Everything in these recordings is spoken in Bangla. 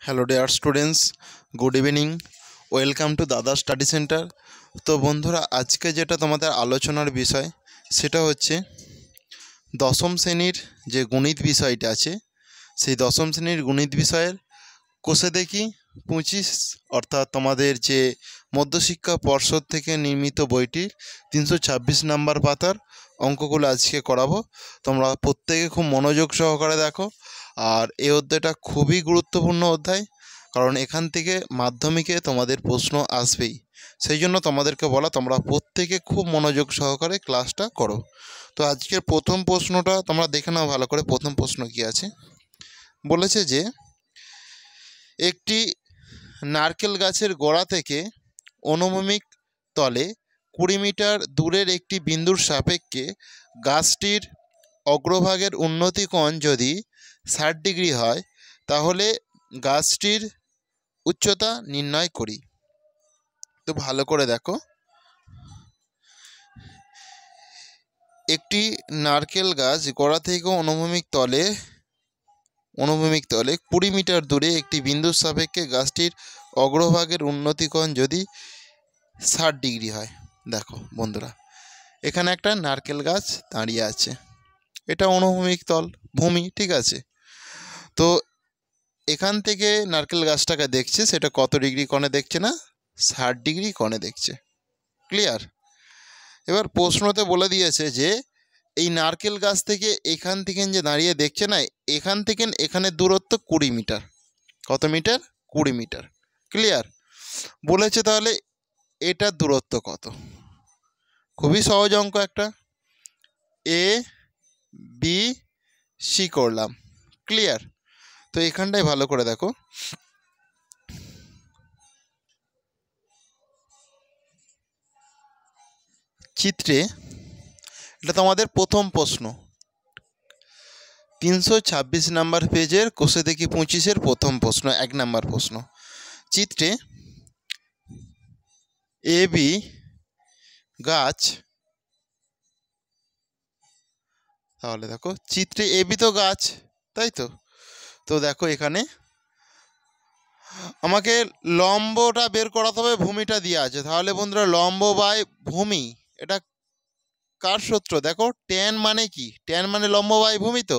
Hello dear students, good evening. Welcome to দাদা স্টাডি সেন্টার। তো বন্ধুরা, আজকে যেটা তোমাদের আলোচনার বিষয় সেটা হচ্ছে দশম শ্রেণীর যে গণিত বিষয়টা আছে, সেই দশম শ্রেণীর গণিত বিষয়ের কোষে দেখি 25, অর্থাৎ তোমাদের যে মধ্যশিক্ষা পর্ষদ থেকে নির্মিত বইটির 326 নাম্বার পাতার অঙ্কগুলো আজকে করাবো। তোমরা প্রত্যেকে খুব মনোযোগ সহকারে দেখো। আর এই অধ্যায়টা খুবই গুরুত্বপূর্ণ অধ্যায়, কারণ এখান থেকে মাধ্যমিকে তোমাদের প্রশ্ন আসবেই। সেই জন্য তোমাদেরকে বলা, তোমরা প্রত্যেকে খুব মনোযোগ সহকারে ক্লাসটা করো। তো আজকের প্রথম প্রশ্নটা তোমরা দেখে নাও ভালো করে। প্রথম প্রশ্ন কি আছে, বলেছে যে একটি নারকেল গাছের গোড়া থেকে অনুভূমিক তলে 20 মিটার দূরের একটি বিন্দুর সাপেক্ষে গাছটির অগ্রভাগের উন্নতি কোণ যদি 60 ডিগ্রি হয়, তাহলে গাছটির উচ্চতা নির্ণয় করি। তো ভালো করে দেখো, একটি নারকেল গাছ গোড়া থেকে অনুভূমিক তলে 20 মিটার দূরে একটি বিন্দুর সাপেক্ষে গাছটির অগ্রভাগের উন্নতি কোণ যদি 60 ডিগ্রি হয়। দেখো বন্ধুরা, এখানে একটা নারকেল গাছ দাঁড়িয়ে আছে, এটা অনুভূমিক তল ভূমি, ঠিক আছে। তো এখান থেকে নারকেল গাছটাকে দেখছে, সেটা কত ডিগ্রি কোণে দেখছে না, 60 ডিগ্রি কোণে দেখছে। ক্লিয়ার? এবার প্রশ্নতে বলে দিয়েছে যে এই নারকেল গাছ থেকে এখান থেকে যে দাঁড়িয়ে দেখছে না, এখান থেকে এখানে দূরত্ব 20 মিটার। কত মিটার? 20 মিটার। ক্লিয়ার? বলেছে তাহলে এটার দূরত্ব কত? খুবই সহজ অঙ্ক একটা, এ বি সি করলাম। ক্লিয়ার? তো এখানটাই ভালো করে দেখো, চিত্রে, এটা তোমাদের প্রথম প্রশ্ন, 326 নাম্বার পেজের কোষে দেখি 25-এর প্রথম প্রশ্ন, 1 নাম্বার প্রশ্ন। চিত্রে এ বি গাছ, তাহলে দেখো চিত্রে এ বি তো গাছ, তাই তো। তো দেখো এখানে আমাকে লম্বটা বের করাতে হবে, ভূমিটা দেওয়া আছে। তাহলে বন্ধুরা, লম্ব বাই ভূমি, এটা কার সূত্র? দেখো, ট্যান মানে কি? ট্যান মানে লম্ব বাই ভূমি, তো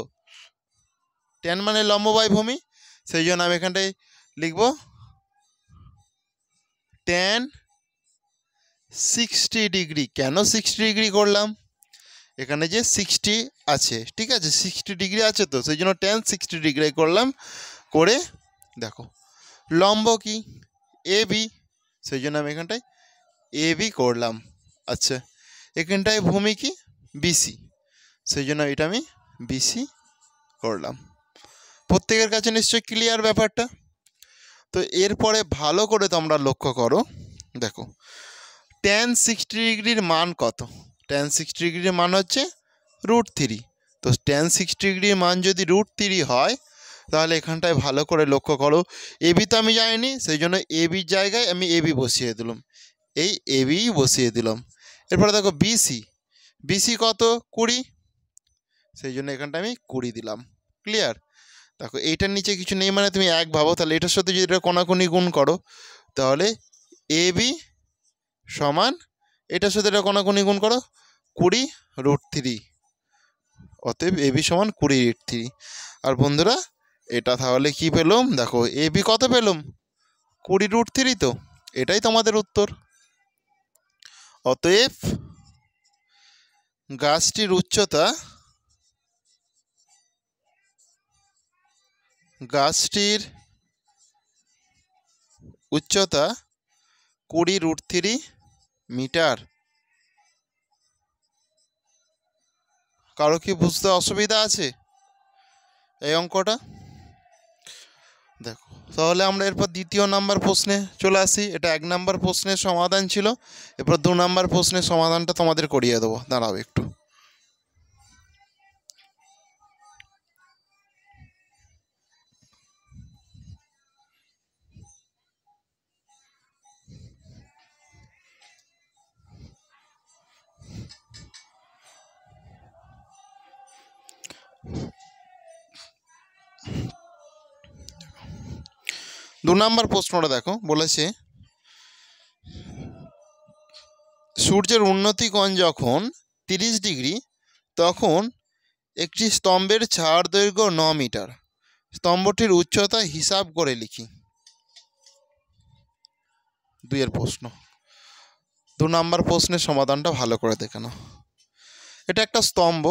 ট্যান মানে লম্ব বাই ভূমি। সেই জন্য আমি এখানটায় লিখব ট্যান 60 ডিগ্রি। কেন 60 ডিগ্রি করলাম? এখানে যে 60 আছে, ঠিক আছে, 60 ডিগ্রি আছে, তো সেই জন্য ট্যান 60 ডিগ্রি করলাম। করে দেখো লম্ব কি? এ বি, সেই জন্য আমি এখানটায় এ বি করলাম। আচ্ছা, এখানটায় ভূমি কি? বিসি, সেই জন্য এটা আমি বিসি করলাম। প্রত্যেকের কাছে নিশ্চয়ই ক্লিয়ার ব্যাপারটা। তো এরপরে ভালো করে তোমরা লক্ষ্য করো, দেখো ট্যান 60 ডিগ্রির মান কত? ট্যান 60 ডিগ্রির মান হচ্ছে √3। তো ট্যান 60 ডিগ্রির মান যদি √3 হয়, তাহলে এখানটায় ভালো করে লক্ষ্য করো, এবি তো আমি জানিনি, সেই জন্য এবির জায়গায় আমি এবি বসিয়ে দিলাম, এই এবি বসিয়ে দিলাম। এরপরে দেখো বিসি, বিসি কত? 20, সেই জন্য এখানটা আমি 20 দিলাম। ক্লিয়ার? দেখো এইটার নিচে কিছু নেই মানে তুমি এক ভাবো, তাহলে এটার সাথে যদি এটা কোনাকুনি গুণ করো, তাহলে এ বি সমান, এটার সাথে এটা কোনাকুনি গুণ করো, 20√3, অতএব এ বি সমান 20√3। আর বন্ধুরা, এটা তাহলে কি পেলাম? দেখো এ বি কত পেলাম? 20√3, তো এটাই তোমাদের উত্তর। অতএব গাছটির উচ্চতা, গাছটির উচ্চতা 20√3 মিটার। কারো কি বুঝতে অসুবিধা আছে এই অঙ্কটা? দেখো তাহলে আমরা এরপর দ্বিতীয় নাম্বার প্রশ্নে চলে আসি। এটা 1 নাম্বার প্রশ্নের সমাধান ছিল, এরপর 2 নাম্বার প্রশ্নের সমাধানটা তোমাদের করিয়ে দেবো। দাঁড়াও একটু। 2 নম্বর প্রশ্নটা দেখো, বলেছে সূর্যের উন্নতি কোণ যখন 30 ডিগ্রি তখন একটি স্তম্ভের ছায়ার দৈর্ঘ্য 9 মিটার, স্তম্ভটির উচ্চতা হিসাব করে লিখি। 2 এর প্রশ্ন। 2 নম্বর প্রশ্নের সমাধানটা ভালো করে দেখে নাও। এটা একটা স্তম্ভ,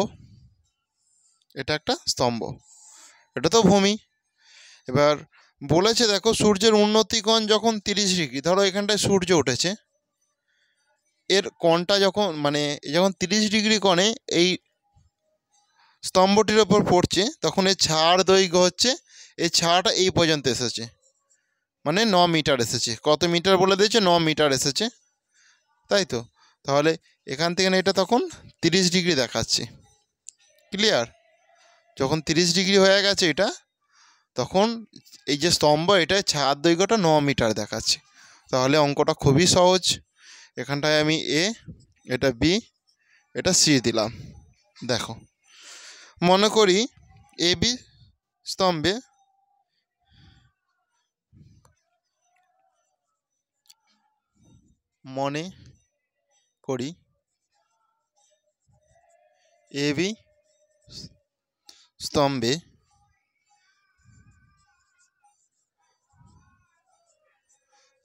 এটা তো ভূমি। এবার বলেছে দেখো সূর্যের উন্নতি কোণ যখন 30 ডিগ্রি, ধরো এখানটায় সূর্য উঠেছে, এর কোণটা যখন যখন 30 ডিগ্রি কোণে এই স্তম্ভটির ওপর পড়ছে, তখন এর ছায়ার দৈর্ঘ্য হচ্ছে, এই ছায়াটা এই পর্যন্ত এসেছে, 9 মিটার এসেছে। কত মিটার বলে দিয়েছে? 9 মিটার এসেছে, তাই তো। তাহলে এখান থেকে এটা তখন 30 ডিগ্রি দেখাচ্ছে। ক্লিয়ার? যখন 30 ডিগ্রি হয়ে গেছে এটা, তখন এই যে স্তম্ভ, এটা ছায়ার দৈর্ঘ্যটা 9 মিটার দেখাচ্ছে। তাহলে অঙ্কটা খুবই সহজ। এখানটায় আমি এ, এটা বি, এটা সি দিলাম। দেখো, মনে করি এ বি স্তম্ভে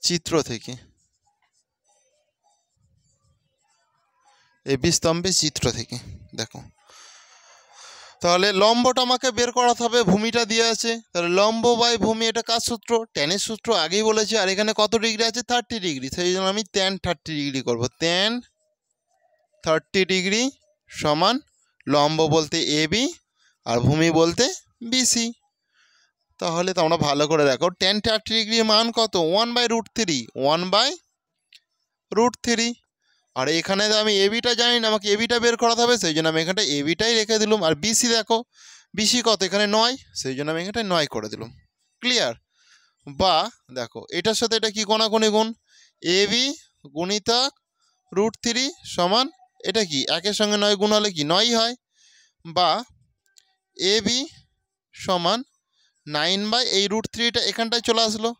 চিত্র থেকে দেখো, তাহলে লম্বটা আমাকে বের করাতে হবে। ভূমিটা দিয়ে আছে, তাহলে লম্ব বাই ভূমি, এটা কার সূত্র? ট্যানের সূত্র, আগেই বলেছি। আর এখানে কত ডিগ্রি আছে? 30 ডিগ্রি। সেই জন্য আমি tan 30 ডিগ্রি করবো। tan 30 ডিগ্রি সমান লম্ব বলতে এ বি আর ভূমি বলতে বিসি। তাহলে তোমরা ভালো করে দেখো, tan 30 ডিগ্রির মান কত? 1/√3। আর এখানে আমি এবিটা জানি না, আমাকে এবিটা বের করাতে হবে, সেই জন্য আমি এখানটা এবিটাই রেখে দিলাম। আর বিসি দেখো, বিসি কত? এখানে 9, সেই জন্য আমি এখানটা 9 করে দিলাম। ক্লিয়ার? বা দেখো, এটার সাথে এটা কি কোণাকুণি গুণ, এবি গুণিতক √3 সমান এটা কি 1-এর সঙ্গে 9 গুণ হলে কি 9 হয়, বা এবি সমান 9/√3, এখানটায় চলে আসলো।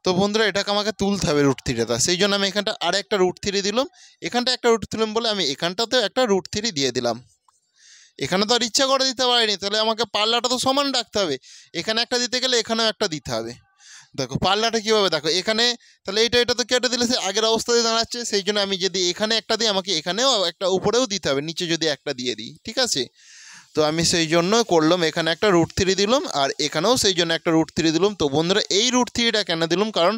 তো বন্ধুরা, এটাকে আমাকে তুলতে হবে √3টা, সেই জন্য আমি এখানটা আর একটা √3 দিলাম, এখানটা একটা √3 দিলাম বলে আমি এখানটাতেও একটা √3 দিয়ে দিলাম। এখানে তো আর ইচ্ছা করে দিতে পারিনি, তাহলে আমাকে পাল্লাটা তো সমান রাখতে হবে। এখানে একটা দিতে গেলে এখানেও একটা দিতে হবে। দেখো পাল্লাটা কীভাবে, দেখো এখানে, তাহলে এটা তো কেটে দিলে সে আগের অবস্থায় দাঁড়াচ্ছে, সেই জন্য আমি যদি এখানে একটা দিই, আমাকে এখানেও একটা উপরেও দিতে হবে, নিচে যদি একটা দিয়ে দিই, ঠিক আছে। তো আমি সেই জন্য করলাম, এখানে একটা √3 দিলাম, আর এখানেও সেই জন্য একটা √3 দিলাম। তো বন্ধুরা, এই √3টা কেন দিলাম? কারণ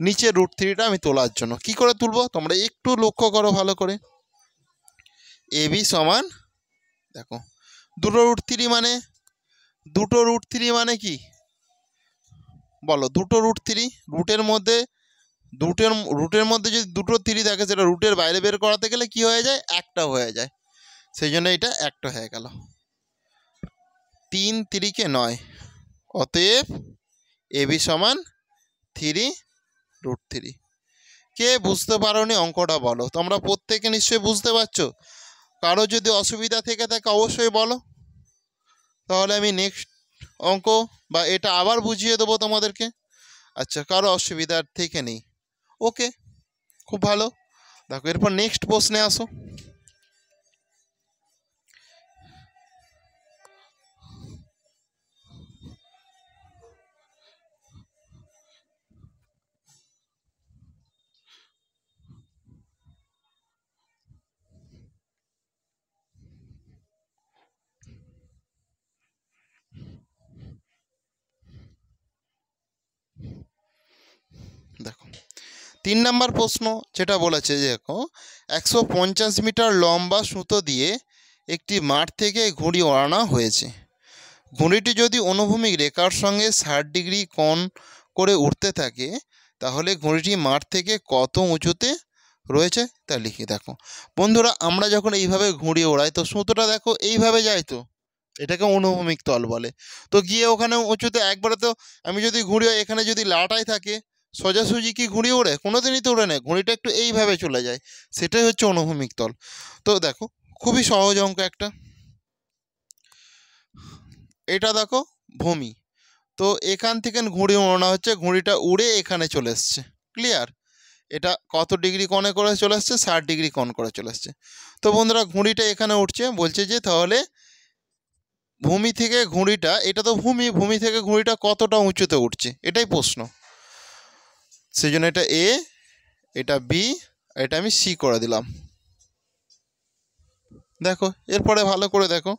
নিচে √3টা আমি তোলার জন্য। কি করে তুলবো তোমরা একটু লক্ষ্য করো ভালো করে। এবি সমান, দেখো দুটো √3 মানে কি বলো? দুটো √3, রুটের মধ্যে যদি দুটো 3 থাকে, সেটা রুটের বাইরে বের করাতে গেলে কি হয়ে যায়? একটা হয়ে যায়, সেই জন্য এটা একটা হয়ে গেল। 3 3 9, অতএব এবি সমান 3√3। কে বুঝতে পারোনি অঙ্কটা বলো? তোমরা প্রত্যেকে নিশ্চয়ই বুঝতে পারছো। কারো যদি অসুবিধা থেকে থাকে অবশ্যই বলো, তাহলে আমি নেক্সট অঙ্ক বা এটা আবার বুঝিয়ে দেবো তোমাদেরকে। আচ্ছা, কারো অসুবিধার থেকে নেই, ওকে, খুব ভালো। দেখো, এরপর নেক্সট প্রশ্নে আসো। দেখো, 3 নম্বর প্রশ্ন যেটা বলেছে, দেখো 150 মিটার লম্বা সুতো দিয়ে একটি মাঠ থেকে ঘুড়ি ওড়ানো হয়েছে। ঘুড়িটি যদি অনুভূমিক রেখার সঙ্গে 60 ডিগ্রি কোণ করে উঠতে থাকে, তাহলে ঘুড়িটি মাঠ থেকে কত উঁচুতে রয়েছে তা লিখি। দেখো বন্ধুরা, আমরা যখন এইভাবে ঘুড়ি ওড়াই, তো সুতোটা দেখো এইভাবে যায়, তো এটাকে অনুভূমিক তল বলে। তো গিয়ে ওখানে উঁচুতে একবারে, তো আমি যদি ঘুড়ি এখানে যদি লাটাই থাকে, সোজাসুজি কি ঘুড়ি ওড়ে? কোনোদিনই তো ওড়ে না, ঘুড়িটা একটু এইভাবে চলে যায়, সেটাই হচ্ছে অনুভূমিক তল। তো দেখো, খুবই সহজ অঙ্ক একটা। এটা দেখো ভূমি, তো এখান থেকে ঘুড়ি ওড়ানো হচ্ছে, ঘুড়িটা উড়ে এখানে চলে এসছে। ক্লিয়ার? এটা কত ডিগ্রি কোণে করে চলে আসছে? 60 ডিগ্রি কোণ করে চলে আসছে। তো বন্ধুরা ঘুড়িটা এখানে উঠছে, বলছে যে তাহলে ভূমি থেকে ঘুড়িটা, এটা তো ভূমি থেকে ঘুড়িটা কতটা উঁচুতে উঠছে, এটাই প্রশ্ন। সেই জন্য এটা এ, এটা বি, এটা আমি সি করে দিলাম। দেখো এরপরে ভালো করে দেখো,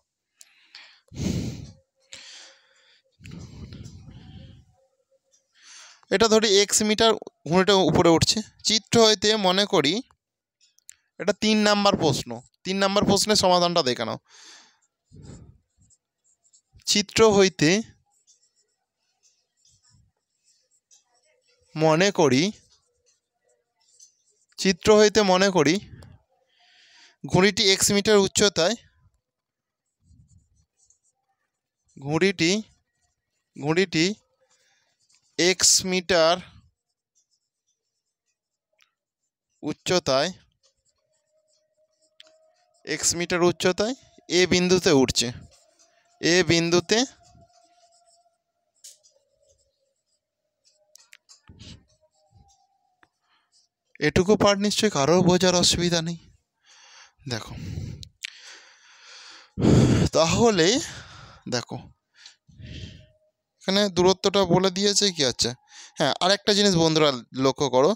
এটা ধরি এক্স মিটার ঘুড়িটা উপরে উঠছে। চিত্র হইতে মনে করি, এটা 3 নাম্বার প্রশ্ন। 3 নাম্বার প্রশ্নের সমাধানটা দেখে নাও। চিত্র হইতে মনে করি, ঘুড়িটি এক্স মিটার উচ্চতায়, ঘুড়িটি এক্স মিটার উচ্চতায় এ বিন্দুতে উঠছে। এ বিন্দুতে এটুকু পার্ট নিশ্চয়ই কারো বোঝার অসুবিধা নেই। দেখো তাহলে দেখো এখানে দূরত্বটা বলে দিয়েছে কি আছে। হ্যাঁ, আরেকটা জিনিস বন্ধুরা লক্ষ্য করো,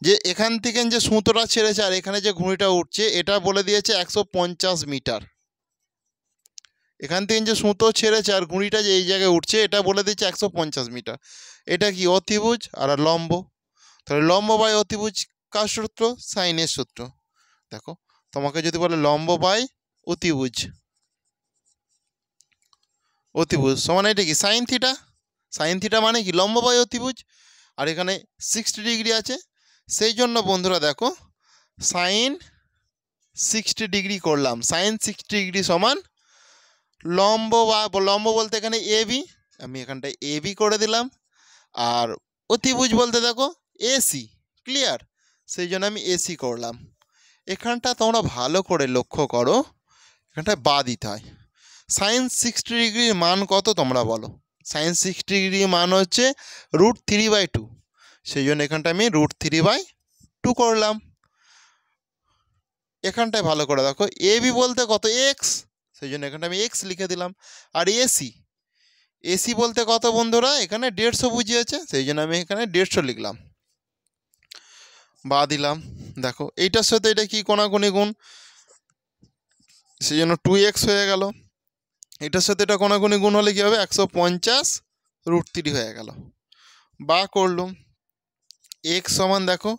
যে এখান থেকে যে সুতোটা ছেড়েছে আর এখানে যে ঘুড়িটা উঠছে, এটা বলে দিয়েছে 150 মিটার। এখান থেকে যে সুতো ছেড়েছে আর ঘুড়িটা যে এই জায়গায় উঠছে, এটা বলে দিচ্ছে 150 মিটার। এটা কি? অতিভুজ আর লম্ব। তাহলে লম্ব বাই অতিভুজ কার সূত্র? সাইনের সূত্র। দেখো তোমাকে যদি বলে লম্ব বাই অতিভুজ সমান এটা কি? Sine theta. সাইন থিটা মানে কি? লম্ব বাই অতিভুজ। আর এখানে 60 ডিগ্রি আছে, সেই জন্য বন্ধুরা দেখো সাইন 60 ডিগ্রি করলাম। সাইন 60 ডিগ্রি সমান লম্ব বলতে এখানে এ বি, আমি এখানটায় এ বি করে দিলাম। আর অতিভুজ বলতে দেখো এসি। ক্লিয়ার? সেই জন্য আমি এসি করলাম। এখানটা তোমরা ভালো করে লক্ষ্য করো, এখানটায় বা দিতে হয়। সাইন 60 ডিগ্রির মান কত তোমরা বলো? সাইন 60 ডিগ্রির মান হচ্ছে √3/2। সেই জন্য এখানটা আমি √3/2 করলাম। এখানটায় ভালো করে দেখো, এ বি বলতে কত? এক্স। সেই জন্য এখানটা আমি এক্স লিখে দিলাম। আর এসি বলতে কত বন্ধুরা? এখানে 150 বুঝিয়েছে, সেই জন্য আমি এখানে 150 লিখলাম, বা দিলাম। দেখো এইটার সাথে এটা কি? কোণাকুণি গুণ, সেই জন্য 2x হয়ে গেল। এটার সাথে এটা কোণাকুণি গুণ হলে কি হবে? 150 √3 হয়ে গেল। বা করলুম এক্স সমান দেখো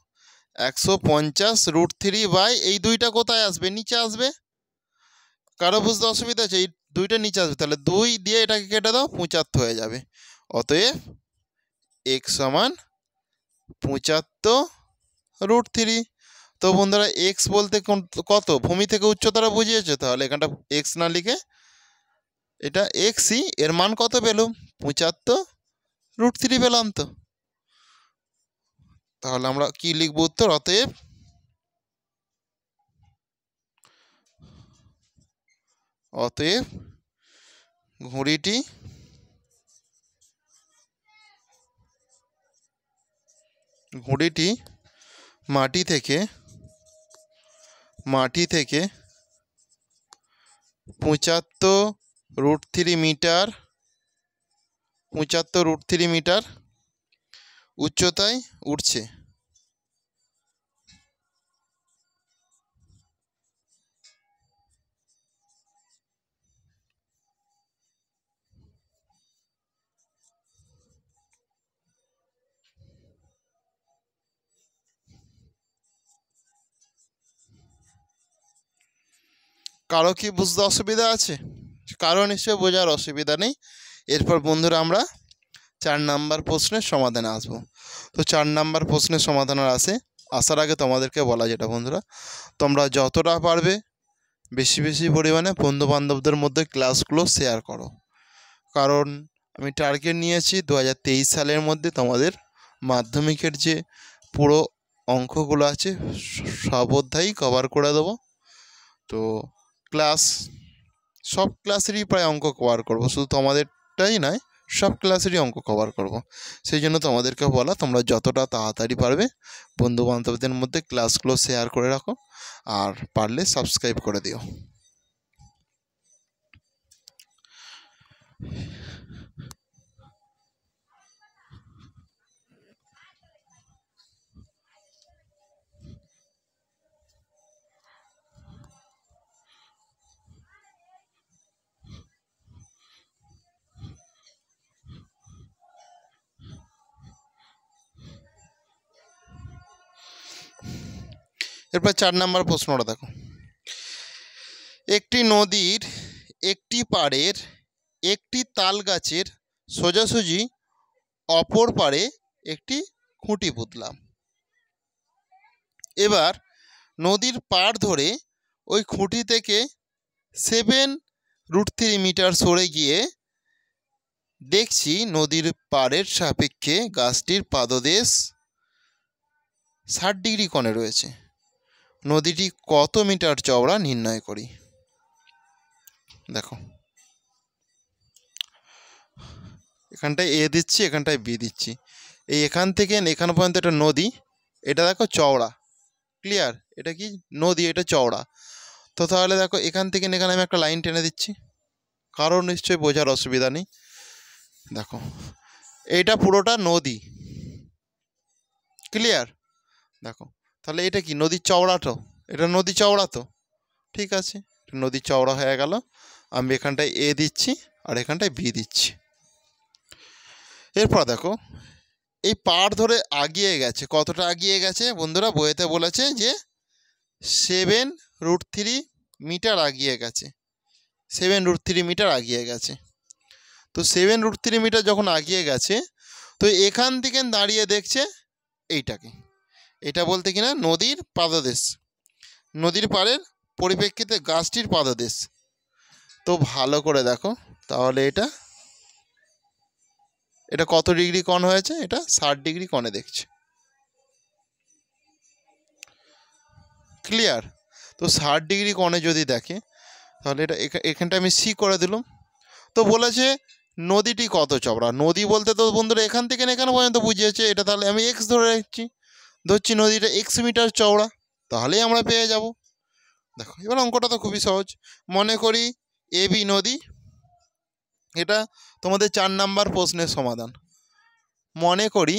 150 √3 বাই এই দুইটা কোথায় আসবে? নিচে আসবে। কারো বুঝতে অসুবিধা আছে? এই দুইটা নিচে আসবে, তাহলে 2 দিয়ে এটাকে কেটে দাও, 75 হয়ে যাবে। অতএব এক্স সমান 75 √3। তো বন্ধুরা এক্স বলতে কত? ভূমি থেকে উচ্চতাটা বুঝিয়েছে, তাহলে এখানটা এক্স না লিখে এটা এক্সই, এর মান কত পেলাম? 75 √3 পেলাম। তো তাহলে আমরা কি লিখব উত্তর? অতএব ঘুড়িটি মাটি থেকে 75 √3 মিটার উচ্চতায় উঠছে। কারো কি বুঝতে অসুবিধা আছে? কারো নিশ্চয় বোঝার অসুবিধা নেই। এরপর বন্ধুরা আমরা 4 নাম্বার প্রশ্নের সমাধানে আসবো। তো 4 নাম্বার প্রশ্নের সমাধানের আসার আগে তোমাদেরকে বলা, যেটা বন্ধুরা তোমরা যতটা পারবে বেশি পরিমাণে বন্ধুবান্ধবদের মধ্যে ক্লাসগুলো শেয়ার করো। কারণ আমি টার্গেট নিয়েছি 2023 সালের মধ্যে তোমাদের মাধ্যমিকের যে পুরো অঙ্কগুলো আছে সব অধ্যায়ই কভার করে দেবো। তো সব ক্লাসেরই প্রায় অঙ্ক কভার করবো, শুধু তোমাদেরটাই নয়, সব ক্লাসেরই অঙ্ক কভার করব। সেই জন্য তোমাদেরকে বলা, তোমরা যতটা তাড়াতাড়ি পারবে বন্ধু বান্ধবদের মধ্যে ক্লাসগুলো শেয়ার করে রাখো, আর পারলে সাবস্ক্রাইব করে দিও। এরপর 4 নম্বর প্রশ্নটা দেখো। একটি নদীর একটি পাড়ের একটি তাল গাছের সোজাসুজি অপর পাড়ে একটি খুঁটি পুঁতলাম। এবার নদীর পাড় ধরে ওই খুঁটি থেকে 7√3 মিটার সরে গিয়ে দেখছি নদীর পাড়ের সাপেক্ষে গাছটির পাদদেশ 60 ডিগ্রি কোণে রয়েছে। নদীটি কত মিটার চওড়া নির্ণয় করি। দেখো এখানটায় এ দিচ্ছি, এখানটায় বি দিচ্ছি। এখান থেকে এখান পর্যন্ত একটা নদী, এটা দেখো চওড়া, ক্লিয়ার? এটা কি নদী, এটা চওড়া। তো তাহলে দেখো এখান থেকে এখানে আমি একটা লাইন টেনে দিচ্ছি, কারণ নিশ্চয়ই বোঝার অসুবিধা নেই। দেখো এইটা পুরোটা নদী, ক্লিয়ার? দেখো তাহলে এটা কি নদীর চওড়া? তো এটা নদী চওড়া, তো ঠিক আছে, নদী চওড়া হয়ে গেল। আমি এখানটায় এ দিচ্ছি আর এখানটায় বি দিচ্ছি। এরপর দেখো এই পাড় ধরে আগিয়ে গেছে, কতটা আগিয়ে গেছে বন্ধুরা? বইতে বলেছে যে 7√3 মিটার আগিয়ে গেছে, 7√3 মিটার আগিয়ে গেছে। তো 7√3 মিটার যখন আগিয়ে গেছে, তো এখান থেকে দাঁড়িয়ে দেখছে এইটাকে, এটা বলতে কিনা নদীর পাদদেশ, নদীর পাড়ের পরিপ্রেক্ষিতে গাছটির পাদদেশ। তো ভালো করে দেখো তাহলে এটা কত ডিগ্রি কোণ হয়েছে? এটা 60 ডিগ্রি কোণে দেখছে, ক্লিয়ার? তো 60 ডিগ্রি কোণে যদি দেখে তাহলে এটা এখানটা আমি সি করে দিলাম। তো বলেছে নদীটি কত চওড়া। নদী বলতে তো বন্ধুরা এখান থেকে এখানে পর্যন্ত বুঝিয়েছে, এটা তাহলে আমি এক্স ধরছি নদীটা এক্স মিটার চওড়া, তাহলেই আমরা পেয়ে যাব। দেখো এবার অঙ্কটা তো খুবই সহজ। মনে করি এ বি নদী, এটা তোমাদের 4 নাম্বার প্রশ্নের সমাধান। মনে করি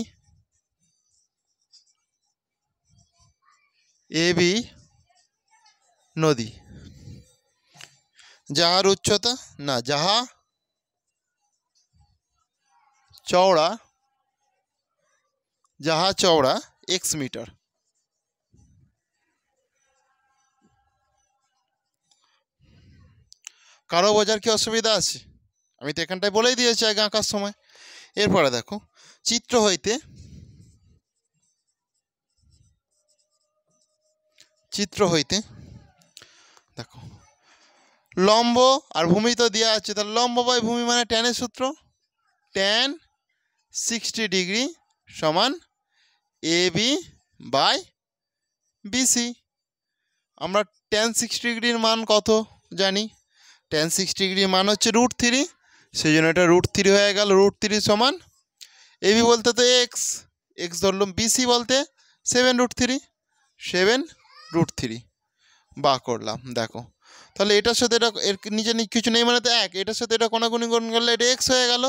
এ বি নদী, যাহার উচ্চতা না যাহা চওড়া এক্স মিটার। কারো বোঝার কি অসুবিধা আছে? আমি তো এখানটায় বলেই দিয়েছি আগে আঁকার সময়। এরপরে দেখো চিত্র হইতে দেখো লম্ব আর ভূমি তো দেওয়া আছে, তাহলে লম্ব বাই ভূমি মানে ট্যানের সূত্র, tan 60 ডিগ্রি সমান এ বি বাই বিসি। আমরা tan 60 ডিগ্রির মান কত জানি? tan 60 ডিগ্রির মান হচ্ছে √3, সেই জন্য এটা √3 হয়ে গেল। √3 সমান এবি বলতে তো এক্স ধরলাম, বিসি বলতে 7√3 বা করলাম। দেখো তাহলে এটার সাথে এটা এর নিচে কিছু নেই মানে তো এক, এটার সাথে এটা কোনাগুনি গুণ করলে এটা এক্স হয়ে গেল,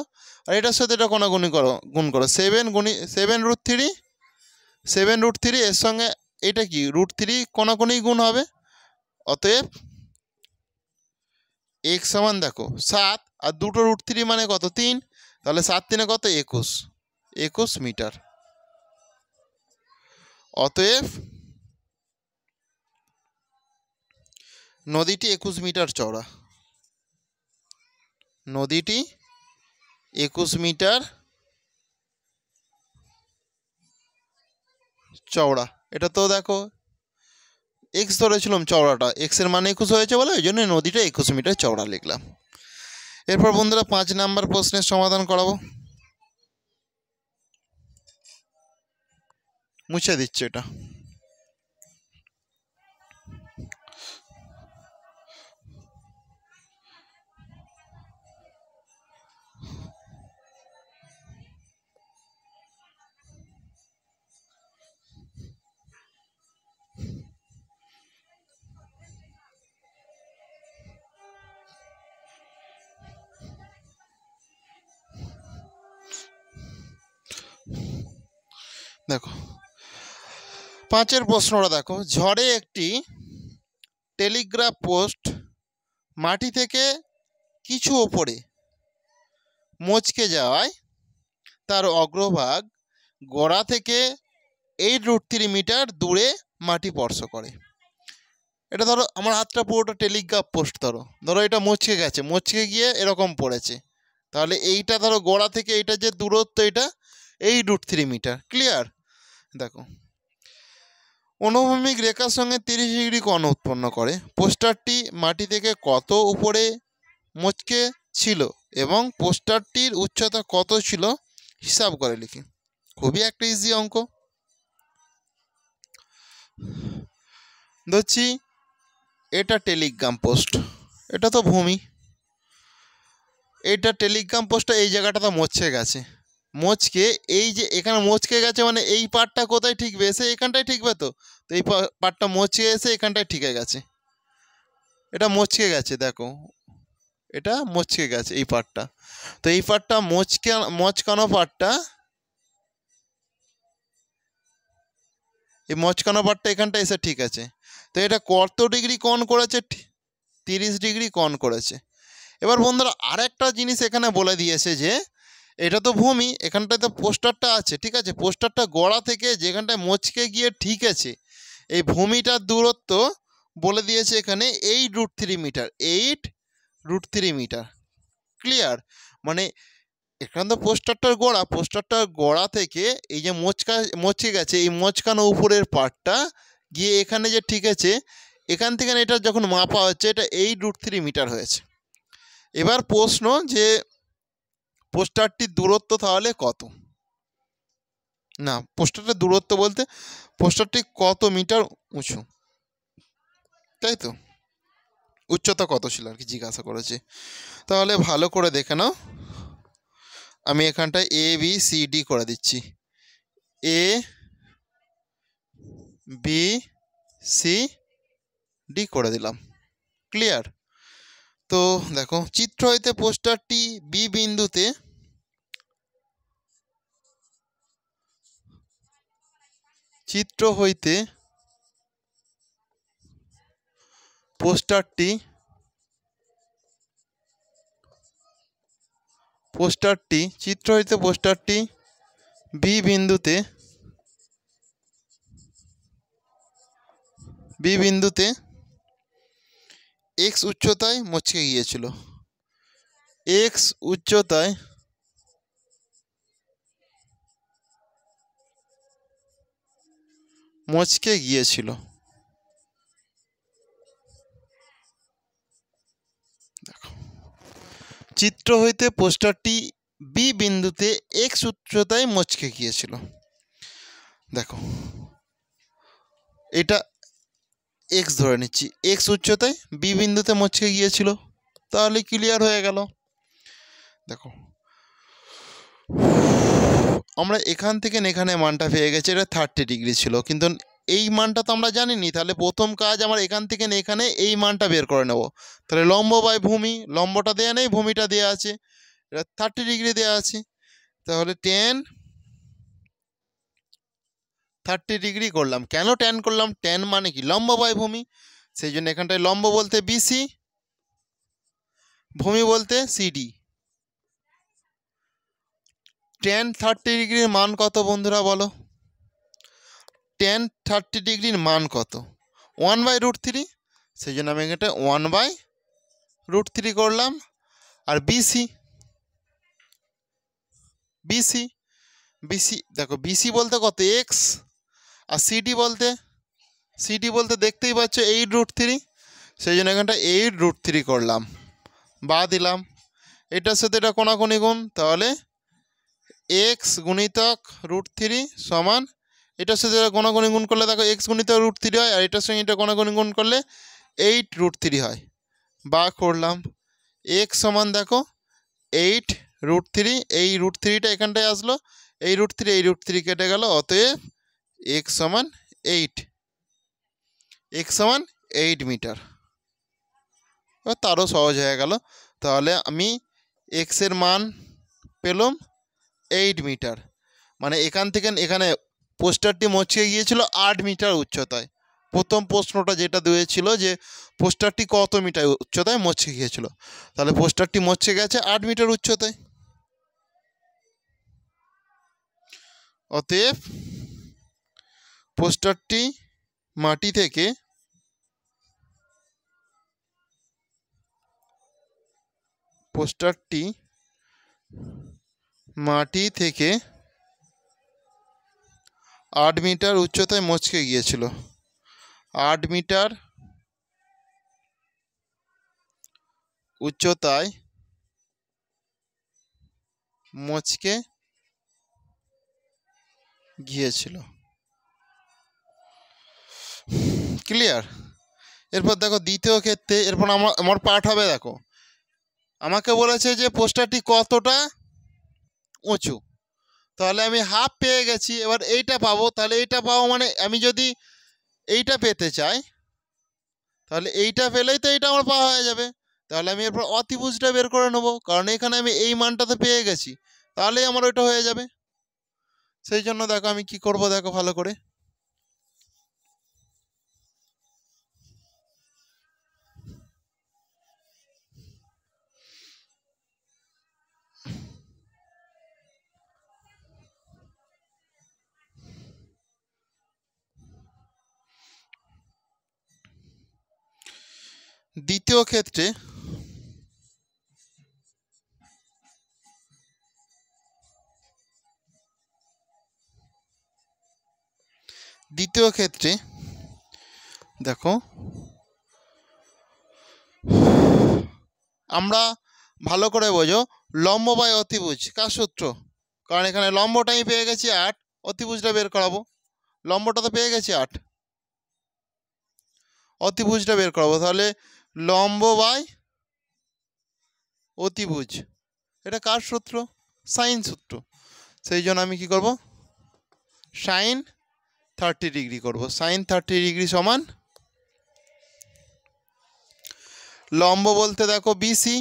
আর এটার সাথে এটা কোনাগুনি গুণ করো 7√3 এর সঙ্গে এটা কি √3 কোনাকুনি গুণ হবে। অতএব এক্স সমান দেখো 7 আর দুটো √3 মানে কত 3, তাহলে 7 3 কত 21 মিটার। অতএব নদীটি 21 মিটার চওড়া, নদীটি 21 মিটার চওড়া। এটা তো দেখো এক্স ধরেছিলাম চওড়াটা, এক্সের মান 21 হয়েছে বলে ওই জন্য নদীটা 21 মিটার চওড়া লিখলাম। এরপর বন্ধুরা 5 নাম্বার প্রশ্নের সমাধান করাবো। মুছে দিচ্ছে এটা। দেখো 5-এর প্রশ্নটা দেখো, ঝড়ে একটি টেলিগ্রাফ পোস্ট মাটি থেকে কিছু ওপরে মচকে যাওয়ায় তার অগ্রভাগ গোড়া থেকে 8√3 মিটার দূরে মাটি স্পর্শ করে। এটা ধরো আমার হাতটা পুরোটা টেলিগ্রাফ পোস্ট, ধরো এটা মচকে গেছে, মচকে গিয়ে এরকম পড়েছে, তাহলে এইটা ধরো গোড়া থেকে এইটা যে দূরত্ব এটা 8√3 মিটার। ক্লিয়ার? দেখো অনুভূমিক রেখার সঙ্গে 30 ডিগ্রি কোণ উৎপন্ন করে। পোস্টারটি মাটি থেকে কত উপরে মচকে ছিল এবং পোস্টারটির উচ্চতা কত ছিল হিসাব করে লিখি। খুবই একটা ইজি অঙ্ক। ধরছি এটা টেলিগ্রাম পোস্ট, এটা তো ভূমি, এইটা টেলিগ্রাম পোস্টটা এই জায়গাটা তো মচকে গেছে, মচকে এই যে এখানে মচকে গেছে মানে এই পার্টটা কোথায় ঠিকবে, এসে এখানটায় ঠিকবে। তো এই পার্টটা মচকে এসে এখানটায় ঠিকে গেছে, এটা মচকে গেছে, দেখো এটা মচকে গেছে এই পার্টটা। তো এই পার্টটা মচকানো পার্টটা, এই মচকানো পার্টটা এখানটা এসে ঠিক আছে। তো এটা কত ডিগ্রি কোণ করেছে? 30 ডিগ্রি কোণ করেছে। এবার বন্ধুরা আরেকটা জিনিস এখানে বলে দিয়েছে যে এটা তো ভূমি, এখানটায় তো পোস্টারটা আছে, ঠিক আছে, পোস্টারটা গোড়া থেকে যেখানটায় মচকে গিয়ে ঠিক আছে, এই ভূমিটার দূরত্ব বলে দিয়েছে এখানে 8√3 মিটার, 8√3 মিটার। ক্লিয়ার? মানে এখানে তো পোস্টারটার গোড়া থেকে এই যে মচকে গেছে, এই মচকানো উপরের পার্টটা গিয়ে এখানে যে ঠিক আছে, এখান থেকে এটা যখন মাপা হচ্ছে এটা 8√3 মিটার হয়েছে। এবার প্রশ্ন যে পোস্টারটির দূরত্ব তাহলে কত? না, পোস্টারটার দূরত্ব বলতে পোস্টারটি কত মিটার উঁচু, তাই তো, উচ্চতা কত ছিল আর কি জিজ্ঞাসা করেছে। তাহলে ভালো করে দেখে নাও, আমি এখানটায় ABCD করে দিচ্ছি, ABCD করে দিলাম। ক্লিয়ার? তো দেখো চিত্র হইতে পোস্টারটি বি বিন্দুতে পোস্টারটি বি বিন্দুতে x উচ্চতায় মচকে গিয়েছিল, x উচ্চতায় মচকে গিয়েছিল। দেখো চিত্র হইতে পোস্টারটি বি বিন্দুতে x উচ্চতায় মচকে গিয়েছিল। দেখো এটা x ধরে নিচ্ছি, x উচ্চতায় বি বিন্দুতে মচকে গিয়েছিল, তাহলে ক্লিয়ার হয়ে গেল। দেখো আমরা এখান থেকে এখানে মানটা পেয়ে গেছি, এটা 30 ডিগ্রি ছিল, কিন্তু এই মানটা তো আমরা জানিনি। তাহলে প্রথম কাজ আমার এখান থেকে এখানে এই মানটা বের করে নেব। তাহলে লম্ব বাই ভূমি, লম্বটা দেওয়া নেই, ভূমিটা দেওয়া আছে, এটা 30 ডিগ্রি দেওয়া আছে। তাহলে 30 ডিগ্রি করলাম। কেন ট্যান করলাম? ট্যান মানে কি? লম্ব বাই ভূমি, সেই জন্য এখানটায় লম্ব বলতে BC, ভূমি বলতে CD। ট্যান 30 ডিগ্রির মান কত বন্ধুরা বলো? ট্যান 30 ডিগ্রির মান কত? 1/√3, সেই জন্য আমি এখানটা 1/√3 করলাম। আর BC দেখো BC বলতে কত? X। আর CD বলতে দেখতেই পাচ্ছ 8√3, সেই জন্য এখানটা 8√3 করলাম, বা দিলাম এটার সাথে এটা কোনাকুনি গুণ, তাহলে x গুণিতক √3 সমান, এটার সাথে কোনাকুনি গুণ করলে দেখো x গুণিতক √3 হয়, আর এটার সঙ্গে এটা কোনাকুনি গুণ করলে 8√3 হয়, বা করলাম x সমান দেখো 8√3, এই √3টা এখানটায় আসলো, এই √3 কেটে গেল, অতএব x সমান 8 মিটার। তারও সহজ হয়ে গেল। তাহলে আমি x এর মান পেলাম 8 মিটার, মানে এখান থেকে এখানে পোস্টারটি মচকে গিয়েছিল 8 মিটার উচ্চতায়। প্রথম প্রশ্নটা যেটা দিয়েছিল যে পোস্টারটি কত মিটার উচ্চতায় মচকে গিয়েছিল, তাহলে পোস্টারটি মচকে গেছে 8 মিটার উচ্চতায়। অতএব পোস্টারটি মাটি থেকে মাটি থেকে 8 মিটার উচ্চতায় মচকে গিয়েছিল। 8 মিটার উচ্চতায় মচকে গিয়েছিল। ক্লিয়ার? এরপর দেখো দ্বিতীয় ক্ষেত্রে, এরপর আমার পাঠ হবে। দেখো আমাকে বলেছে যে পোস্টারটি কতটা উঁচু, তাহলে আমি হাফ পেয়ে গেছি। এবার এইটা পাবো, তাহলে এইটা পাবো মানে আমি যদি এইটা পেতে চাই তাহলে এইটা পেলেই তো এইটা আমার পাওয়া হয়ে যাবে। তাহলে আমি এরপর অতিভুজটা বের করে নেবো, কারণ এখানে আমি এই মানটা তো পেয়ে গেছি, তাহলেই আমার ওইটা হয়ে যাবে। সেই জন্য দেখো আমি কি করব, দেখো ভালো করে। দ্বিতীয় ক্ষেত্রে দেখো আমরা ভালো করে বোঝো, লম্ব বাই অতিভুজ কার সূত্র? কারণ এখানে লম্বটা আমি পেয়ে গেছি 8, অতিভুজটা বের করাবো। লম্বটা তো পেয়ে গেছি 8, অতিভুজটা বের করাবো। তাহলে লম্ব বাই অতিভুজ, এটা কার সূত্র? সাইন সূত্র। সেই জন্য আমি কি করব, সাইন 30 ডিগ্রি করব। সাইন 30 ডিগ্রি সমান লম্ব বলতে দেখো বিসি,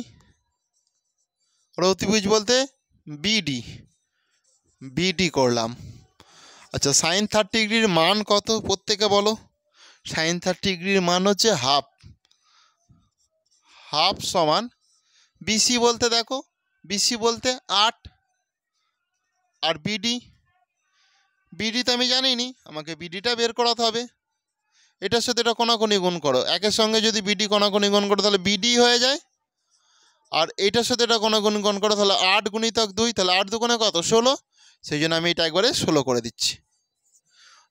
আর অতিভুজ বলতে বিডি করলাম। আচ্ছা, সাইন 30 ডিগ্রির মান কত প্রত্যেকে বলো? সাইন 30 ডিগ্রির মান হচ্ছে হাফ। হাফ সমান বিসি বলতে দেখো, বিসি বলতে 8, আর বিডি তো আমি জানি নি, আমাকে বিডিটা বের করাতে হবে। এটার সাথে এটা কোনাকুনি গুণ করো, একের সঙ্গে যদি বিডি কোনাকুনি গুণ করো তাহলে বিডি হয়ে যায়, আর এটার সাথে এটা কোনাকুনি গুণ করো তাহলে 8 গুণিতক 2, তাহলে 8 দুগুণে কত? 16। সেই জন্য আমি এটা একবারে 16 করে দিচ্ছি।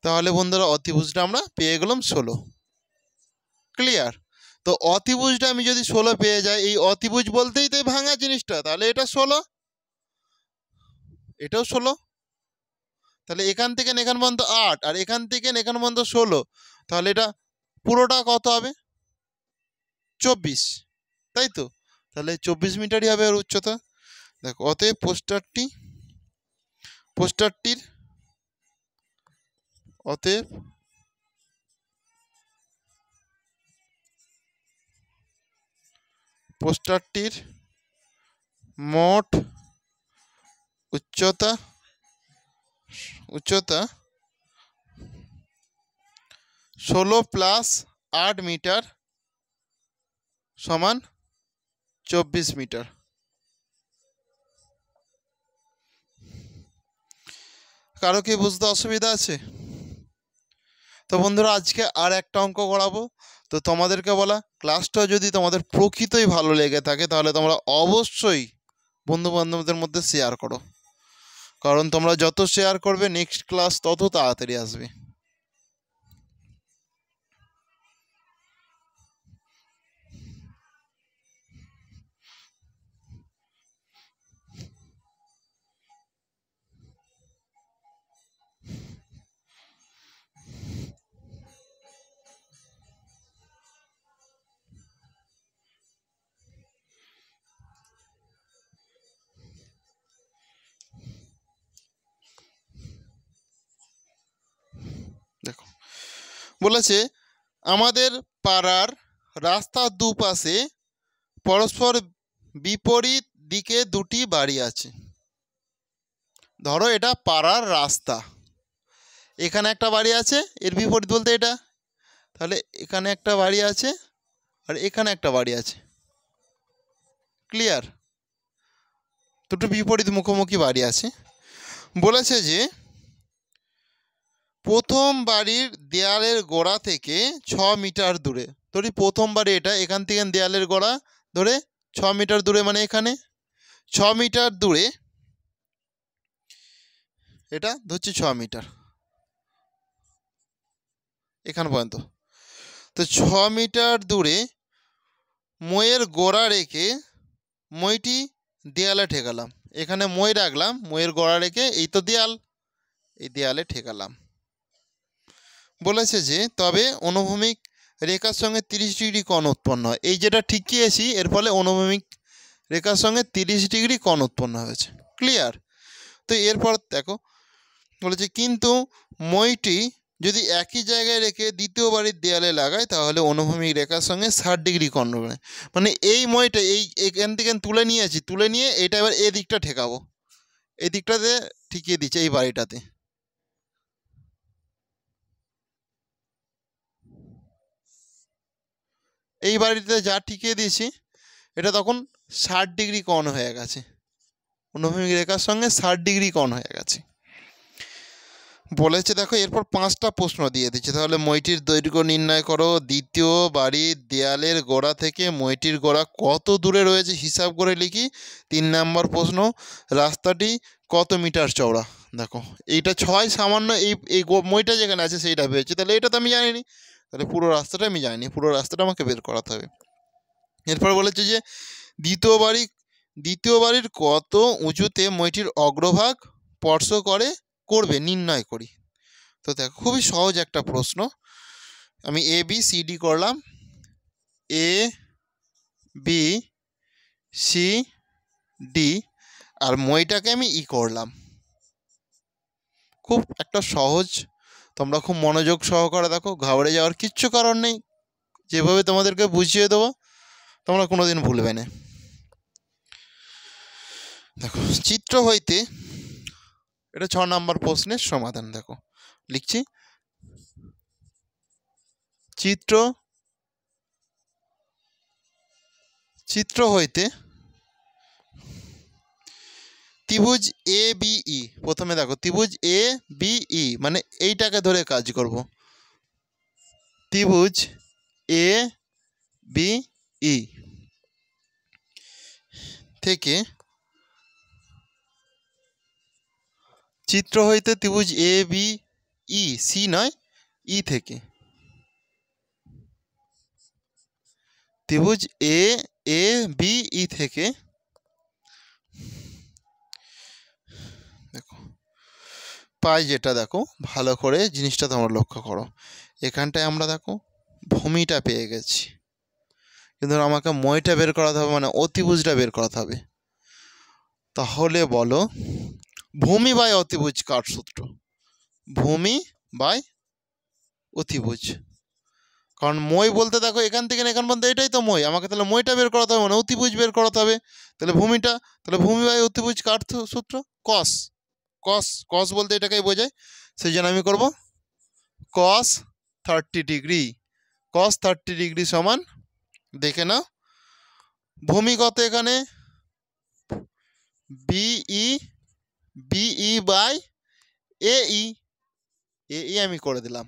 তাহলে বন্ধুরা অতিভুজটা আমরা পেয়ে গেলাম 16। ক্লিয়ার? তো অতিভুজটা আমি যদি 16 পেয়ে যাই, এই অতিভুজ বলতেই তো ভাঙা জিনিসটা, তাহলে এটা 16, এটাও 16। তাহলে এখান থেকে এখান পর্যন্ত 8, আর এখান থেকে এখান পর্যন্ত 16, তাহলে এটা পুরোটা কত হবে? 24, তাই তো? তাহলে 24 মিটারই হবে এর উচ্চতা। দেখো অতএব পোস্টারটির মোট উচ্চতা 16 প্লাস 8 মিটার সমান 24 মিটার। কারো কি বুঝতে অসুবিধা আছে? তো বন্ধুরা আজকে আর একটা অঙ্ক করাবো। তো তোমাদেরকে বলা, ক্লাসটা যদি তোমাদের প্রকৃতই ভালো লেগে থাকে তাহলে তোমরা অবশ্যই বন্ধু বান্ধবদের মধ্যে শেয়ার করো, কারণ তোমরা যত শেয়ার করবে নেক্সট ক্লাস তত তাড়াতাড়ি আসবে। দেখো বলেছে আমাদের পাড়ার রাস্তার দুপাশে পরস্পর বিপরীত দিকে দুটি বাড়ি আছে। ধরো এটা পাড়ার রাস্তা, এখানে একটা বাড়ি আছে, এর বিপরীত বলতে এটা, তাহলে এখানে একটা বাড়ি আছে আর এখানে একটা বাড়ি আছে। ক্লিয়ার? দুটো বিপরীত মুখোমুখি বাড়ি আছে। বলেছে যে প্রথম বাড়ির দেয়ালের গোড়া থেকে 6 মিটার দূরে, ধরি প্রথম বাড়ি এটা, এখান থেকে দেয়ালের গোড়া ধরে 6 মিটার দূরে, মানে এখানে 6 মিটার দূরে, এটা ধরছি 6 মিটার এখান পর্যন্ত। তো 6 মিটার দূরে মইয়ের গোড়া রেখে মইটি দেয়ালে ঠেকালাম। এখানে মই রাখলাম, মইয়ের গোড়া রেখে এই তো দেয়াল, এই দেয়ালে ঠেকালাম। বলেছে যে তবে অনুভূমিক রেখার সঙ্গে 30 ডিগ্রি কোণ উৎপন্ন হয়। এই যেটা ঠিকিয়েছি এর ফলে অনুভূমিক রেখার সঙ্গে 30 ডিগ্রি কোণ উৎপন্ন হয়েছে। ক্লিয়ার? তো এরপর দেখো বলেছে কিন্তু মইটি যদি একই জায়গায় রেখে দ্বিতীয় বাড়ির দেয়ালে লাগায় তাহলে অনুভূমিক রেখার সঙ্গে 60 ডিগ্রি কোণ হবে। মানে এই মইটা এখান থেকে তুলে নিয়েছি, তুলে নিয়ে এটা এবার এই দিকটা ঠেকাবো, এই দিকটাতে ঠিকিয়ে দিচ্ছে এই বাড়িটাতে। এই বাড়িতে যা ঠিকিয়ে দিয়েছি এটা তখন 60 ডিগ্রি কোণ হয়ে গেছে, অনুভূমিক রেখার সঙ্গে 60 ডিগ্রি কোণ হয়ে গেছে। বলেছে দেখো এরপর 5টা প্রশ্ন দিয়ে দিচ্ছে, তাহলে মইটির দৈর্ঘ্য নির্ণয় করো, দ্বিতীয় বাড়ির দেয়ালের গোড়া থেকে মইটির গোড়া কত দূরে রয়েছে হিসাব করে লিখি। 3 নম্বর প্রশ্ন, রাস্তাটি কত মিটার চওড়া। দেখো এইটা 6 সামান্য এই মইটা যেখানে আছে সেইটা পেয়েছি, তাহলে এটা তো আমি জানিনি, তাহলে পুরো রাস্তাটা আমি জানি, পুরো রাস্তাটা আমাকে বের করাতে হবে। এরপর বলেছে যে দ্বিতীয় বাড়ির কত উঁচুতে মইটির অগ্রভাগ স্পর্শ করবে নির্ণয় করি। তো দেখো খুবই সহজ একটা প্রশ্ন, আমি এ বি সি ডি করলাম, এ বি সি ডি আর মইটাকে আমি ই করলাম। খুব একটা সহজ, তোমরা খুব মনোযোগ সহকারে দেখো, ঘাবড়ে যাওয়ার কিচ্ছু কারণ নেই, যেভাবে তোমাদেরকে বুঝিয়ে দেবো তোমরা কোনোদিন ভুলবে না। দেখো চিত্র হইতে, এটা 6 নম্বর প্রশ্নের সমাধান। দেখো লিখছি, চিত্র হইতে ত্রিভুজ এ বি ই, প্রথমে দেখো ত্রিভুজ এ বি ই মানে এইটাকে ধরে কাজ করব, ত্রিভুজ এ বি ই থেকে চিত্র হইতে ত্রিভুজ এ বি ই, সি নয় ই থেকে, ত্রিভুজ এ বি ই থেকে দেখো পাই যেটা, দেখো ভালো করে জিনিসটা তোমরা লক্ষ্য করো, এখানটায় আমরা দেখো ভূমিটা পেয়ে গেছি, কিন্তু আমাকে মইটা বের করাতে হবে, মানে অতিভুজটা বের করাতে হবে। তাহলে বলো ভূমি বাই অতিভুজ কার সূত্র? ভূমি বাই অতিভুজ, কারণ মই বলতে দেখো এখান থেকে এখান পর্যন্ত এটাই তো মই, আমাকে তাহলে মইটা বের করাতে হবে, মানে অতিভুজ বের করাতে হবে। তাহলে ভূমিটা, তাহলে ভূমি বাই অতিভুজ কার সূত্র? কস, কস কস বলতে এটাকেই বোঝায়, সেই জন্য আমি করব কস 30 ডিগ্রি, কস 30 ডিগ্রি সমান, দেখে নাও ভূমি কত এখানে, বিই বাই এই আমি করে দিলাম।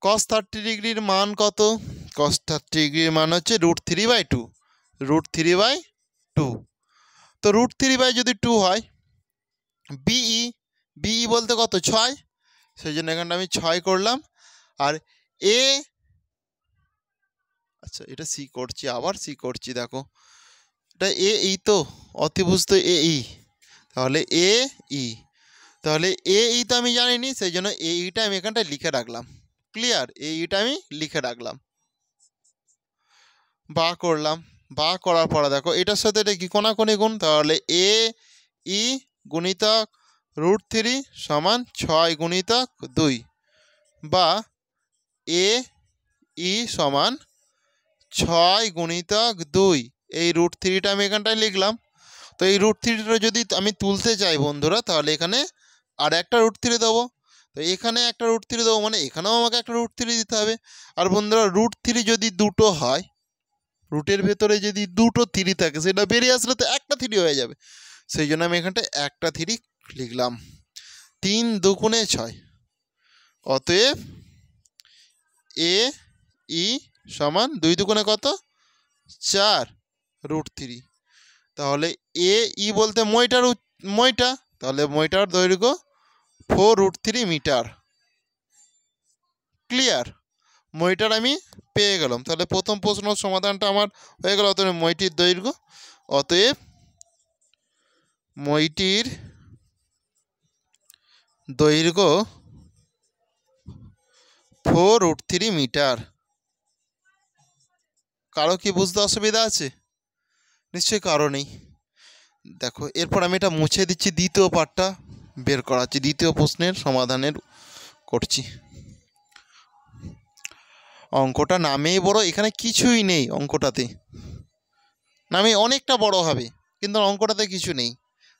cos 30 ডিগ্রির মান কত? cos 30 ডিগ্রির মান হচ্ছে √3/2, √3/2। তো √3 বাই যদি 2 হয়, বিই বলতে কত 6, সেই জন্য এখানটা আমি 6 করলাম। আর এ, আচ্ছা এটা সি করছি, আবার সি করছি, দেখো এটা এই তো অতিভুজ তো এই, তাহলে তাহলে তো আমি জানিনি, সেই জন্য এইটা আমি এখানটায় লিখে রাখলাম। ক্লিয়ার? এইটা আমি লিখে রাখলাম, বা করলাম, বা করার পরে দেখো এটার সাথে এটা কি কোনাকুনি গুণ, তাহলে ই গুণিতক √3 সমান 6 গুণিতক 2, বা ই সমান 6 গুণিতক 2, এই √3টা আমি এখানটায় লিখলাম। তো এই √3টা যদি আমি তুলতে চাই বন্ধুরা, তাহলে এখানে আর একটা √3 দেবো, তো তো এখানে একটা √3 দেবো, মানে এখানেও আমাকে একটা √3 দিতে হবে। আর বন্ধুরা √3 যদি দুটো হয়, রুটের ভেতরে যদি দুটো 3 থাকে, সেটা বেরিয়ে আসলে তো একটা 3 হয়ে যাবে। সেই জন্য আমি এখানটায় একটা 3 লিখলাম। 3 দুগুণে 6, অতএব এ ই সমান 2 দুগুণে কত, 4 √3। তাহলে এ ই বলতে মইটা, তাহলে মইটার দৈর্ঘ্য 4 √3 মিটার। ক্লিয়ার? মইটার আমি পেয়ে গেলাম। তাহলে প্রথম প্রশ্ন সমাধানটা আমার হয়ে গেল। অতএব মইটির দৈর্ঘ্য, অতএব মইটির দৈর্ঘ্য 4 √3 মিটার। কারো কি বুঝতে অসুবিধা আছে? নিশ্চয়ই কারো নেই। দেখো এরপর আমি এটা মুছে দিচ্ছি, দ্বিতীয় পার্টটা বের করাচ্ছি, দ্বিতীয় প্রশ্নের সমাধানের করছি। অঙ্কটা নামেই বড়, এখানে কিছুই নেই অঙ্কটাতে। নামে অনেকটা বড় হবে, কিন্তু অঙ্কটাতে কিছু নেই।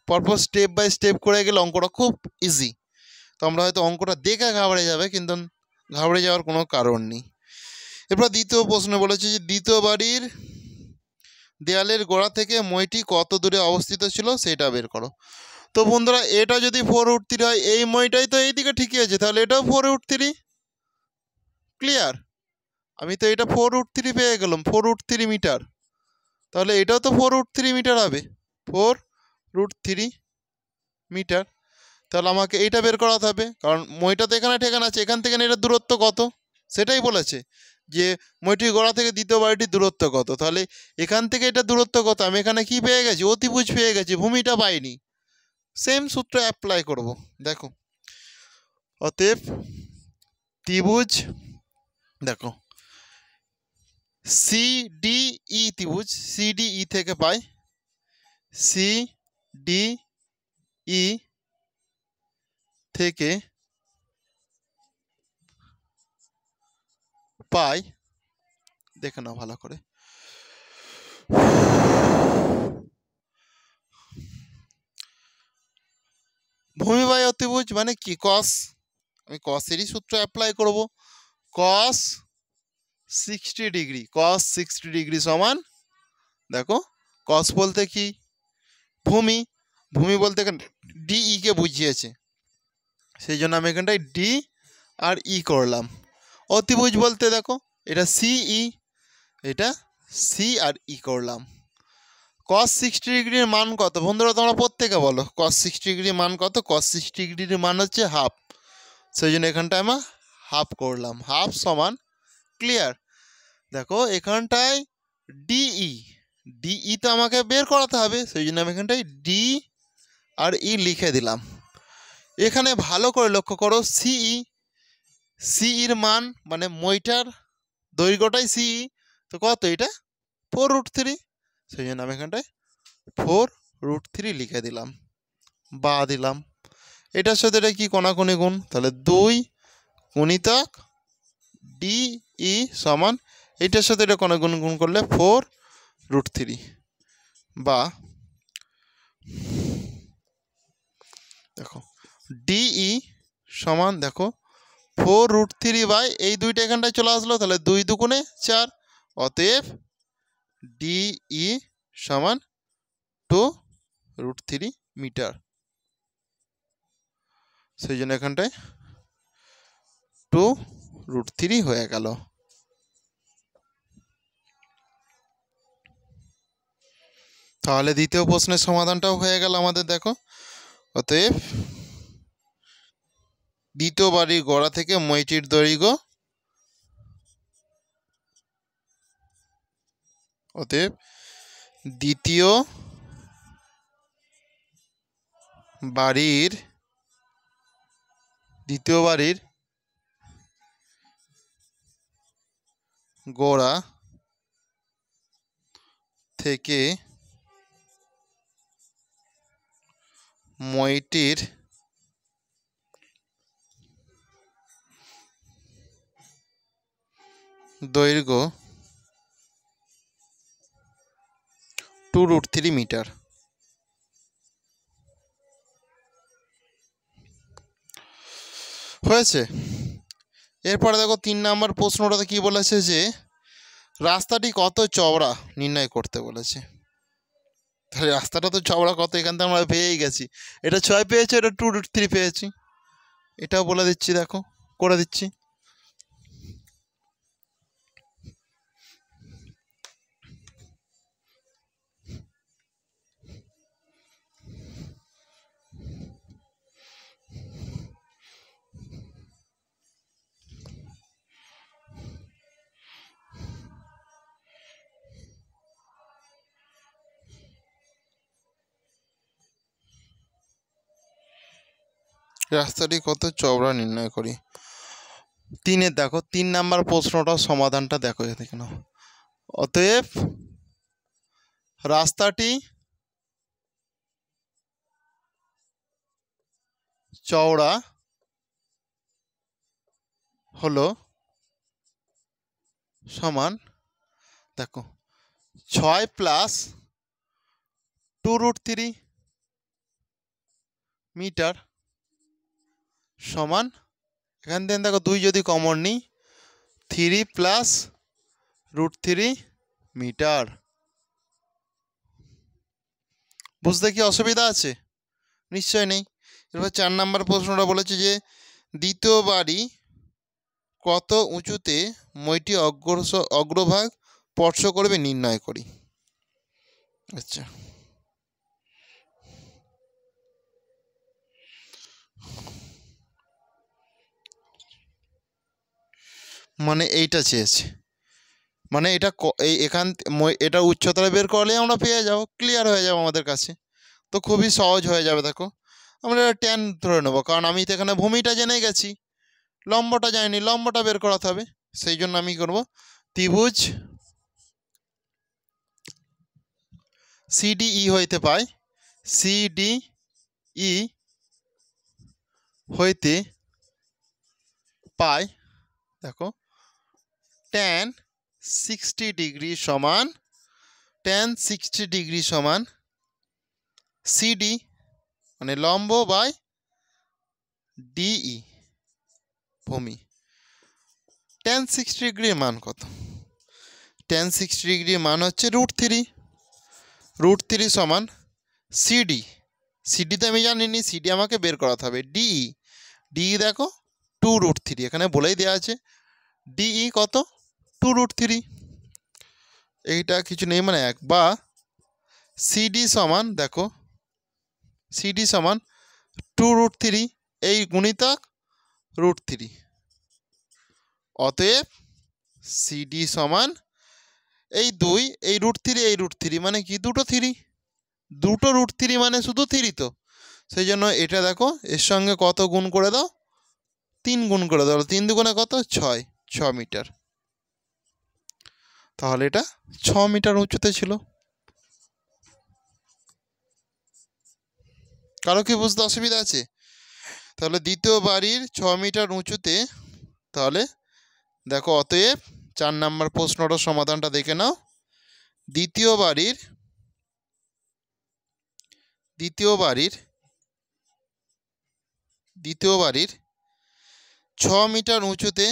পরপর স্টেপ বাই স্টেপ করে গেলে অঙ্কটা খুব ইজি। তো আমরা হয়তো অঙ্কটা দেখে ঘাবড়ে যাবে, কিন্তু ঘাবড়ে যাওয়ার কোনো কারণ নেই। এরপর দ্বিতীয় প্রশ্ন বলেছে যে দ্বিতীয় বাড়ির দেয়ালের গোড়া থেকে মইটি কত দূরে অবস্থিত ছিল সেটা বের করো। তো বন্ধুরা এটা যদি 4 √3 হয়, এই মইটাই তো এইদিকে ঠিকই আছে, তাহলে এটাও 4 √3। ক্লিয়ার? আমি তো এটা 4 √3 পেয়ে গেলাম, 4 √3 মিটার। তাহলে এটাও তো 4 √3 মিটার হবে, 4 √3 মিটার। তাহলে আমাকে এইটা বের করাতে হবে, কারণ মইটা তো এখানে ঠেকানো আছে, এখান থেকে এটার দূরত্ব কত সেটাই বলেছে, যে মইটির গোড়া থেকে দ্বিতীয় বাড়িটির দূরত্ব কত। তাহলে এখান থেকে এটা দূরত্ব কত, আমি এখানে কি পেয়ে গেছি, অতিভুজ পেয়ে গেছি, ভূমিটা পাইনি। সেম সূত্র অ্যাপ্লাই করব। দেখো অতএব ত্রিভুজ, দেখো CDE ত্রিভুজ, CDE থেকে পাই, CDE থেকে পাই, দেখে নাও ভালো করে। ভূমি বাই অতিভুজ মানে কি, কস, আমি কসেরই সূত্র অ্যাপ্লাই করব। কস 60 ডিগ্রি, কস 60 ডিগ্রি সমান, দেখো কস বলতে কি, ভূমি, ভূমি বলতে এখানে ডিই কে বুঝিয়েছে, সেই জন্য আমি এখানটায় ডি আর ই করলাম। অতিভুজ বলতে দেখো এটা সিই, এটা সি আর ই করলাম। কস 60 ডিগ্রির মান কত বন্ধুরা, তোমরা প্রত্যেকে বলো কস 60 ডিগ্রির মান কত। কস 60 ডিগ্রির মান হচ্ছে হাফ, সেই জন্য এখানটায় আমরা হাফ করলাম, হাফ সমান। ক্লিয়ার? দেখো এখানটায় ডিই, ডিই তো আমাকে বের করাতে হবে, সেই জন্য আমি এখানটায় ডি আর ই লিখে দিলাম। এখানে ভালো করে লক্ষ্য করো, সিই, সিইর মান মানে মইটার দৈর্ঘ্যটাই সিই, তো কত এটা 4 √3, সেই জন্য আমি এখানটায় 4 √3 লিখে দিলাম, বা দিলাম। এটার সাথে এটা কি কোনাকুনি গুণ, তাহলে 2 গুণিতক ডিই সমান, এটার সাথে এটা কোনাকুনি গুণ করলে 4 √3, বা দেখো ডিই সমান, দেখো 4 √3 বাই এই দুইটা এখানটায় চলে আসলো, তাহলে 2 দুগুণে 4, অতএব ডিই সমান 2 √3 মিটার। সেই জন্য এখানটায় 2 √3 হয়ে গেল। তাহলে দ্বিতীয় প্রশ্নের সমাধানটাও হয়ে গেল আমাদের। দেখো অতএব দ্বিতীয় বাড়ির গোড়া থেকে মইটির দৈর্ঘ্য, অতএব দ্বিতীয় বাড়ির গোড়া থেকে মইটির দৈর্ঘ্য 2 √3 মিটার। হয়েছে। এরপরে দেখো 3 নম্বর প্রশ্নটাতে কি বলেছে যে রাস্তাটি কত চওড়া নির্ণয় করতে বলেছে। তাহলে রাস্তাটা তো চওড়া কত, এখান থেকে আমরা পেয়েই গেছি। এটা 6 পেয়েছি, এটা 2√3 পেয়েছি। এটাও বলে দিচ্ছি, দেখো করে দিচ্ছি। রাস্তাটি কত চওড়া নির্ণয় করি। 3-এর দেখো 3 নাম্বার প্রশ্নটার সমাধানটা দেখো দেখে নাও। অতএব রাস্তাটি চওড়া হলো সমান, দেখো 6 প্লাস 2√3 মিটার সমান, এখান থেকে দেখো 2 যদি কমন নিই 3 প্লাস √3 মিটার। বুঝতে কি অসুবিধা আছে? নিশ্চয় নেই। এরপর 4 নম্বর প্রশ্নটা বলেছে যে দ্বিতীয় বাড়ি কত উঁচুতে মইটি অগ্রভাগ স্পর্শ করবে নির্ণয় করি। আচ্ছা, মানে এইটা চেয়েছে, মানে এটা এটা উচ্চতাটা বের করলে আমরা পেয়ে যাবো, ক্লিয়ার হয়ে যাবো আমাদের কাছে। তো খুবই সহজ হয়ে যাবে। দেখো আমরা ট্যান ধরে নেবো, কারণ আমি তো এখানে ভূমিটা জেনে গেছি, লম্বটা জানি, লম্বটা বের করাতে হবে। সেই জন্য আমি করব ত্রিভুজ সিডিই হইতে পাই, সিডিই হইতে পাই, দেখো tan 60 ডিগ্রি সমান, tan 60 ডিগ্রি সমান সিডি মানে লম্ব বাই ডিই ভূমি। tan 60 ডিগ্রির মান কত? tan 60 ডিগ্রির মান হচ্ছে √3, √3 সমান সিডি, সিডি তো আমি জানিনি, সিডি আমাকে বের করাতে হবে। ডিই, ডিই দেখো 2√3, এখানে বলেই দেওয়া আছে ডিই কত 2√3, এইটা কিছু নেই মানে 1, বা সিডি সমান, দেখো সিডি সমান 2√3 এই গুণিতক √3, অতএব সিডি সমান এই 2 এই √3 এই √3 মানে কি দুটো 3, দুটো √3 মানে শুধু 3 তো, সেই জন্য এটা দেখো এর সঙ্গে কত গুণ করে দাও, 3 গুণ করে দাও, 3 দুগুণে কত 6, 6 মিটার। তাহলে এটা 6 মিটার উঁচুতে ছিল। কারো কি বুঝতে অসুবিধা আছে? তাহলে দ্বিতীয় বাড়ির 6 মিটার উঁচুতে, তাহলে দেখো অতএব 4 নম্বর প্রশ্নটার সমাধানটা দেখে নাও। দ্বিতীয় বাড়ির 6 মিটার উঁচুতে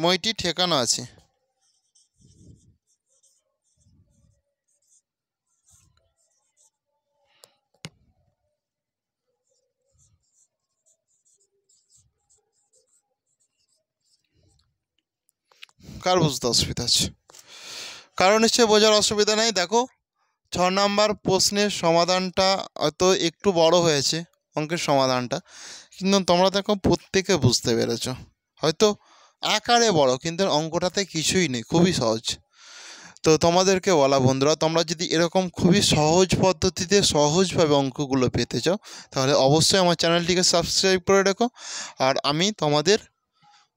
মইটি ঠেকানো আছে। কার বুঝতে অসুবিধা আছে? কারণ নিশ্চয়ই বোঝার অসুবিধা নেই। দেখো 6 নম্বর প্রশ্নের সমাধানটা হয়তো একটু বড় হয়েছে, অঙ্কের সমাধানটা, কিন্তু তোমরা দেখো প্রত্যেকে বুঝতে পেরেছো। হয়তো আকারে বড়, কিন্তু অঙ্কটাতে কিছুই নেই, খুবই সহজ। তো তোমাদেরকে বলা বন্ধুরা, তোমরা যদি এরকম খুবই সহজ পদ্ধতিতে সহজভাবে অঙ্কগুলো পেতে চাও, তাহলে অবশ্যই আমার চ্যানেলটিকে সাবস্ক্রাইব করে রেখো। আর আমি তোমাদের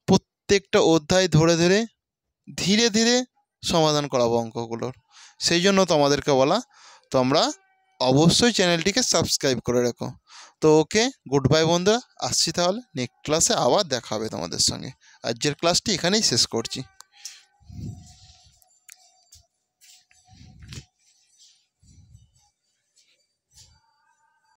প্রত্যেকটা অধ্যায় ধরে ধরে ধীরে ধীরে সমাধান করাবো অঙ্কগুলোর। সেই জন্য তোমাদেরকে বলা, তোমরা অবশ্যই চ্যানেলটিকে সাবস্ক্রাইব করে রেখো। তো ওকে, গুড বাই বন্ধুরা, আসছি তাহলে নেক্সট ক্লাসে আবার দেখা হবে তোমাদের সঙ্গে। আজকের ক্লাসটি এখানেই শেষ করছি।